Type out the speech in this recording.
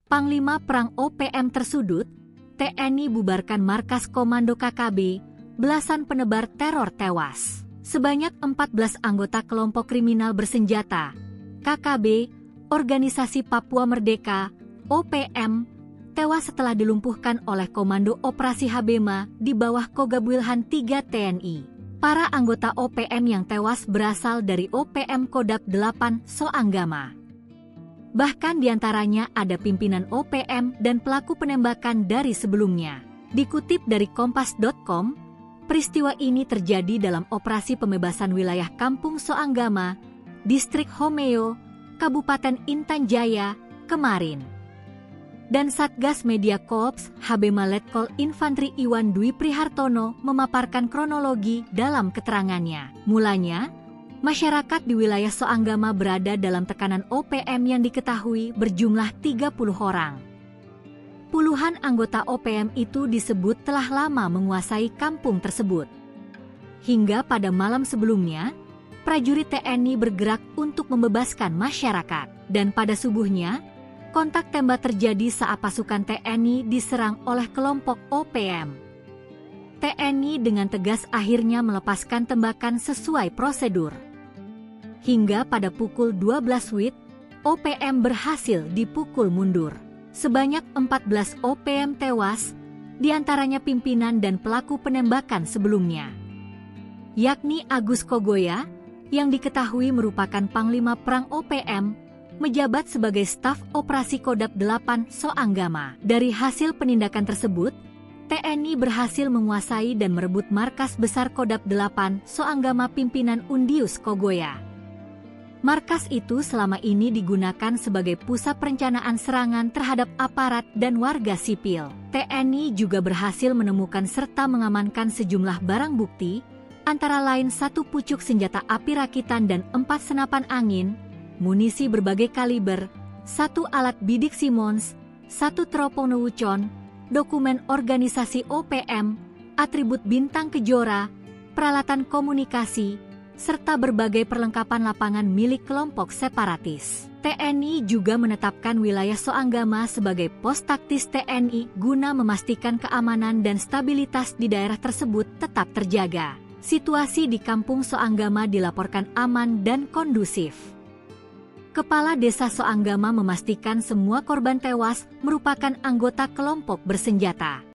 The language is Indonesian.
Panglima Perang OPM tersudut, TNI bubarkan markas komando KKB, belasan penebar teror tewas. Sebanyak 14 anggota kelompok kriminal bersenjata, KKB, Organisasi Papua Merdeka, OPM, tewas setelah dilumpuhkan oleh Komando Operasi Habema di bawah Kogab Wilhan III TNI. Para anggota OPM yang tewas berasal dari OPM Kodap 8 Soanggama. Bahkan diantaranya ada pimpinan OPM dan pelaku penembakan dari sebelumnya. Dikutip dari Kompas.com, peristiwa ini terjadi dalam operasi pembebasan wilayah Kampung Soanggama, Distrik Homeo, Kabupaten Intan Jaya, kemarin. Dan Satgas Media Korps Habema Letkol Infantri Iwan Dwi Prihartono memaparkan kronologi dalam keterangannya. Mulanya, masyarakat di wilayah Soanggama berada dalam tekanan OPM yang diketahui berjumlah 30 orang. Puluhan anggota OPM itu disebut telah lama menguasai kampung tersebut. Hingga pada malam sebelumnya, prajurit TNI bergerak untuk membebaskan masyarakat. Dan pada subuhnya, kontak tembak terjadi saat pasukan TNI diserang oleh kelompok OPM. TNI dengan tegas akhirnya melepaskan tembakan sesuai prosedur. Hingga pada pukul 12 WIB, OPM berhasil dipukul mundur. Sebanyak 14 OPM tewas, diantaranya pimpinan dan pelaku penembakan sebelumnya, yakni Agus Kogoya, yang diketahui merupakan Panglima Perang OPM, menjabat sebagai staf operasi Kodap 8 Soanggama. Dari hasil penindakan tersebut, TNI berhasil menguasai dan merebut markas besar Kodap 8 Soanggama pimpinan Undius Kogoya. Markas itu selama ini digunakan sebagai pusat perencanaan serangan terhadap aparat dan warga sipil. TNI juga berhasil menemukan serta mengamankan sejumlah barang bukti, antara lain 1 pucuk senjata api rakitan dan 4 senapan angin, munisi berbagai kaliber, 1 alat bidik Simmons, 1 teropong Wucon, dokumen organisasi OPM, atribut bintang kejora, peralatan komunikasi, serta berbagai perlengkapan lapangan milik kelompok separatis. TNI juga menetapkan wilayah Soanggama sebagai pos taktis TNI guna memastikan keamanan dan stabilitas di daerah tersebut tetap terjaga. Situasi di Kampung Soanggama dilaporkan aman dan kondusif. Kepala Desa Soanggama memastikan semua korban tewas merupakan anggota kelompok bersenjata.